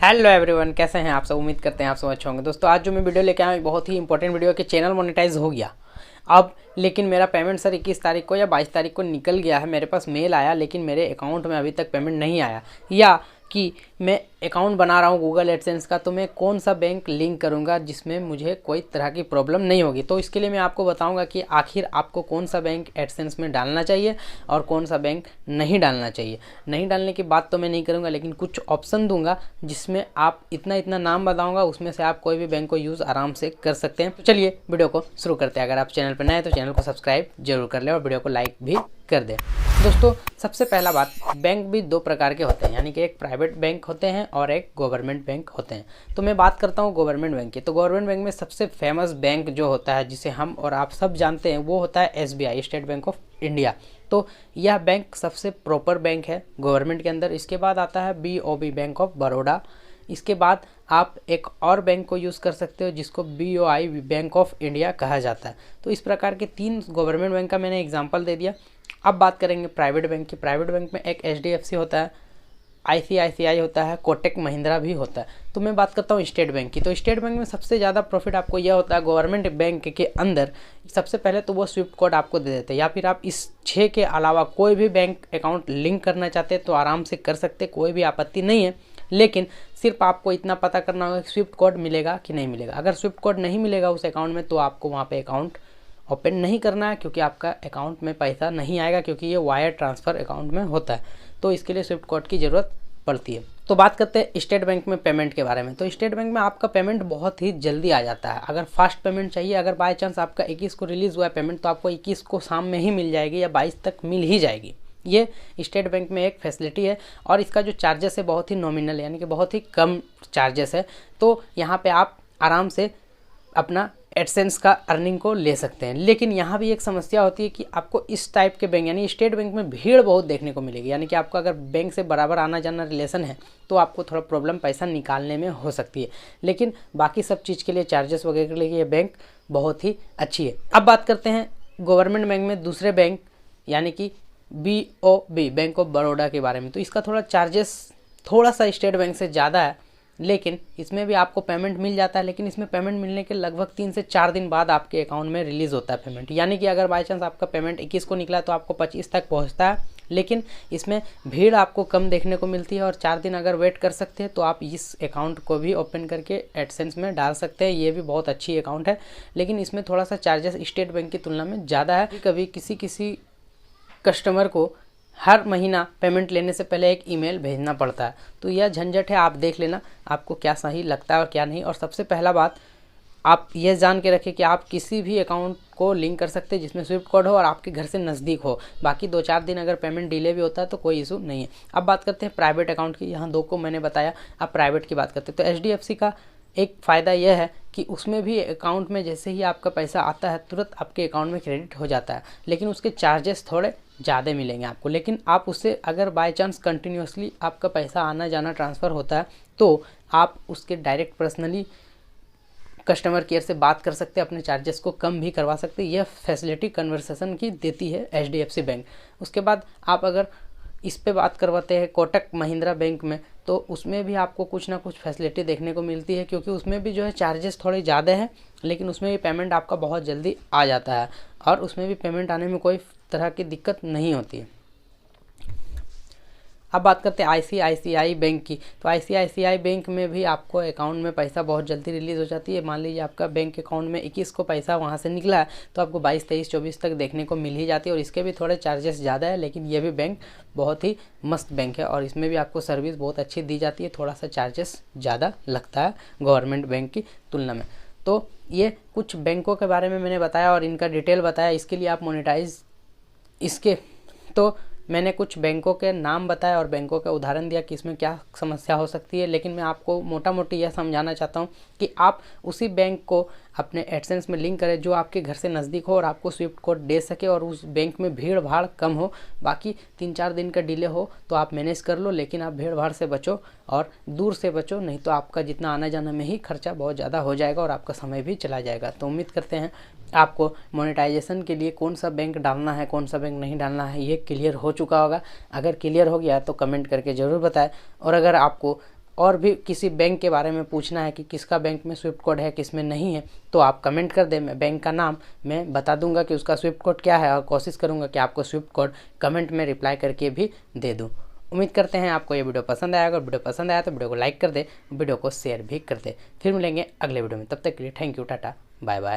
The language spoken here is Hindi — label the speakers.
Speaker 1: हेलो एवरीवन, कैसे हैं आप सब। उम्मीद करते हैं आप सब अच्छे होंगे। दोस्तों आज जो मैं वीडियो लेके आया हूँ बहुत ही इंपॉर्टेंट वीडियो है कि चैनल मोनेटाइज हो गया अब, लेकिन मेरा पेमेंट सर 21 तारीख को या 22 तारीख को निकल गया है। मेरे पास मेल आया लेकिन मेरे अकाउंट में अभी तक पेमेंट नहीं आया, या कि मैं अकाउंट बना रहा हूँ गूगल एडसेंस का, तो मैं कौन सा बैंक लिंक करूँगा जिसमें मुझे कोई तरह की प्रॉब्लम नहीं होगी। तो इसके लिए मैं आपको बताऊँगा कि आखिर आपको कौन सा बैंक एडसेंस में डालना चाहिए और कौन सा बैंक नहीं डालना चाहिए। नहीं डालने की बात तो मैं नहीं करूँगा, लेकिन कुछ ऑप्शन दूंगा जिसमें आप इतना नाम बताऊँगा, उसमें से आप कोई भी बैंक को यूज़ आराम से कर सकते हैं। तो चलिए वीडियो को शुरू करते हैं। अगर आप चैनल पर नए हैं तो चैनल को सब्सक्राइब जरूर कर लें और वीडियो को लाइक भी कर दें। दोस्तों सबसे पहला बात, बैंक भी दो प्रकार के होते हैं, यानी कि एक प्राइवेट बैंक होते हैं और एक गवर्नमेंट बैंक होते हैं। तो मैं बात करता हूँ गवर्नमेंट बैंक की। तो गवर्नमेंट बैंक में सबसे फेमस बैंक जो होता है, जिसे हम और आप सब जानते हैं, वो होता है SBI, state bank of India. तो यह बैंक सबसे प्रॉपर बैंक है गवर्नमेंट के अंदर। इसके बाद आता है BOB, बैंक ऑफ बड़ौदा। इसके बाद आप एक और बैंक को यूज़ कर सकते हो जिसको BOI, बैंक ऑफ इंडिया कहा जाता है। तो इस प्रकार के तीन गवर्नमेंट बैंक का मैंने एग्जांपल दे दिया। अब बात करेंगे प्राइवेट बैंक की। प्राइवेट बैंक में एक HDFC होता है, ICICI होता है, कोटक महिंद्रा भी होता है। तो मैं बात करता हूँ स्टेट बैंक की। तो स्टेट बैंक में सबसे ज़्यादा प्रॉफिट आपको यह होता है, गवर्नमेंट बैंक के अंदर सबसे पहले तो वो स्विफ्ट कोड आपको दे देते हैं, या फिर आप इस 6 के अलावा कोई भी बैंक अकाउंट लिंक करना चाहते हैं तो आराम से कर सकते हैं, कोई भी आपत्ति नहीं है। लेकिन सिर्फ आपको इतना पता करना होगा कि स्विफ्ट कोड मिलेगा कि नहीं मिलेगा। अगर स्विफ्ट कोड नहीं मिलेगा उस अकाउंट में तो आपको वहाँ पे अकाउंट ओपन नहीं करना है, क्योंकि आपका अकाउंट में पैसा नहीं आएगा, क्योंकि ये वायर ट्रांसफ़र अकाउंट में होता है। तो इसके लिए स्विफ्ट कोड की ज़रूरत पड़ती है। तो बात करते हैं स्टेट बैंक में पेमेंट के बारे में। तो स्टेट बैंक में आपका पेमेंट बहुत ही जल्दी आ जाता है। अगर फास्ट पेमेंट चाहिए, अगर बाय चांस आपका 21 को रिलीज़ हुआ है पेमेंट, तो आपको 21 को शाम में ही मिल जाएगी या 22 तक मिल ही जाएगी। ये स्टेट बैंक में एक फैसिलिटी है और इसका जो चार्जेस है बहुत ही नॉमिनल है, यानी कि बहुत ही कम चार्जेस है। तो यहाँ पे आप आराम से अपना एडसेंस का अर्निंग को ले सकते हैं। लेकिन यहाँ भी एक समस्या होती है कि आपको इस टाइप के बैंक, यानी स्टेट बैंक में भीड़ बहुत देखने को मिलेगी। यानी कि आपका अगर बैंक से बराबर आना जाना रिलेशन है तो आपको थोड़ा प्रॉब्लम पैसा निकालने में हो सकती है। लेकिन बाकी सब चीज़ के लिए, चार्जेस वगैरह के लिए ये बैंक बहुत ही अच्छी है। अब बात करते हैं गवर्नमेंट बैंक में दूसरे बैंक, यानी कि BOB, बैंक ऑफ बड़ौदा के बारे में। तो इसका थोड़ा चार्जेस थोड़ा सा स्टेट बैंक से ज़्यादा है, लेकिन इसमें भी आपको पेमेंट मिल जाता है। लेकिन इसमें पेमेंट मिलने के लगभग 3 से 4 दिन बाद आपके अकाउंट में रिलीज़ होता है पेमेंट। यानी कि अगर बाई चांस आपका पेमेंट 21 को निकला तो आपको 25 तक पहुंचता है। लेकिन इसमें भीड़ आपको कम देखने को मिलती है और 4 दिन अगर वेट कर सकते हैं तो आप इस अकाउंट को भी ओपन करके एडसेंस में डाल सकते हैं। ये भी बहुत अच्छी अकाउंट है, लेकिन इसमें थोड़ा सा चार्जेस स्टेट बैंक की तुलना में ज़्यादा है। कभी किसी कस्टमर को हर महीना पेमेंट लेने से पहले एक ईमेल भेजना पड़ता है। तो यह झंझट है, आप देख लेना आपको क्या सही लगता है और क्या नहीं। और सबसे पहला बात, आप ये जान के रखें कि आप किसी भी अकाउंट को लिंक कर सकते हैं जिसमें स्विफ्ट कोड हो और आपके घर से नज़दीक हो। बाकी 2-4 दिन अगर पेमेंट डिले भी होता है तो कोई इशू नहीं है। अब बात करते हैं प्राइवेट अकाउंट की। यहाँ 2 को मैंने बताया, अब प्राइवेट की बात करते हैं। तो HDFC का एक फ़ायदा यह है कि उसमें भी अकाउंट में जैसे ही आपका पैसा आता है तुरंत आपके अकाउंट में क्रेडिट हो जाता है, लेकिन उसके चार्जेस थोड़े ज़्यादा मिलेंगे आपको। लेकिन आप उससे अगर बाय चांस कंटिन्यूसली आपका पैसा आना जाना ट्रांसफ़र होता है तो आप उसके डायरेक्ट पर्सनली कस्टमर केयर से बात कर सकते हैं, अपने चार्जेस को कम भी करवा सकते हैं। यह फैसिलिटी कन्वर्सेशन की देती है HDFC बैंक। उसके बाद आप अगर इस पे बात करवाते हैं कोटक महिंद्रा बैंक में, तो उसमें भी आपको कुछ ना कुछ फैसिलिटी देखने को मिलती है, क्योंकि उसमें भी जो है चार्जेस थोड़े ज़्यादा हैं, लेकिन उसमें भी पेमेंट आपका बहुत जल्दी आ जाता है और उसमें भी पेमेंट आने में कोई तरह की दिक्कत नहीं होती है। अब बात करते हैं ICICI बैंक की। तो ICICI बैंक में भी आपको अकाउंट में पैसा बहुत जल्दी रिलीज़ हो जाती है। मान लीजिए आपका बैंक अकाउंट में 21 को पैसा वहाँ से निकला है तो आपको 22, 23, 24 तक देखने को मिल ही जाती है। और इसके भी थोड़े चार्जेस ज़्यादा है, लेकिन ये भी बैंक बहुत ही मस्त बैंक है और इसमें भी आपको सर्विस बहुत अच्छी दी जाती है। थोड़ा सा चार्जेस ज़्यादा लगता है गवर्नमेंट बैंक की तुलना में। तो ये कुछ बैंकों के बारे में मैंने बताया और इनका डिटेल बताया। इसके लिए आप मोनेटाइज तो मैंने कुछ बैंकों के नाम बताया और बैंकों का उदाहरण दिया कि इसमें क्या समस्या हो सकती है। लेकिन मैं आपको मोटा मोटी यह समझाना चाहता हूँ कि आप उसी बैंक को अपने एडसेंस में लिंक करें जो आपके घर से नज़दीक हो और आपको स्विफ्ट कोड दे सके और उस बैंक में भीड़ भाड़ कम हो। बाकी 3-4 दिन का डिले हो तो आप मैनेज कर लो, लेकिन आप भीड़ भाड़ से बचो और दूर से बचो, नहीं तो आपका जितना आना जाना में ही खर्चा बहुत ज़्यादा हो जाएगा और आपका समय भी चला जाएगा। तो उम्मीद करते हैं आपको मोनेटाइजेशन के लिए कौन सा बैंक डालना है, कौन सा बैंक नहीं डालना है, ये क्लियर हो चुका होगा। अगर क्लियर हो गया तो कमेंट करके ज़रूर बताएं, और अगर आपको और भी किसी बैंक के बारे में पूछना है कि किसका बैंक में स्विफ्ट कोड है किस में नहीं है, तो आप कमेंट कर दें, मैं बैंक का नाम मैं बता दूंगा कि उसका स्विफ्ट कोड क्या है और कोशिश करूंगा कि आपको स्विफ्ट कोड कमेंट में रिप्लाई करके भी दे दूं। उम्मीद करते हैं आपको ये वीडियो पसंद आया। अगर वीडियो पसंद आया तो वीडियो को लाइक कर दे, वीडियो को शेयर भी कर दे। फिर मिलेंगे अगले वीडियो में, तब तक के लिए thank you, tata bye bye.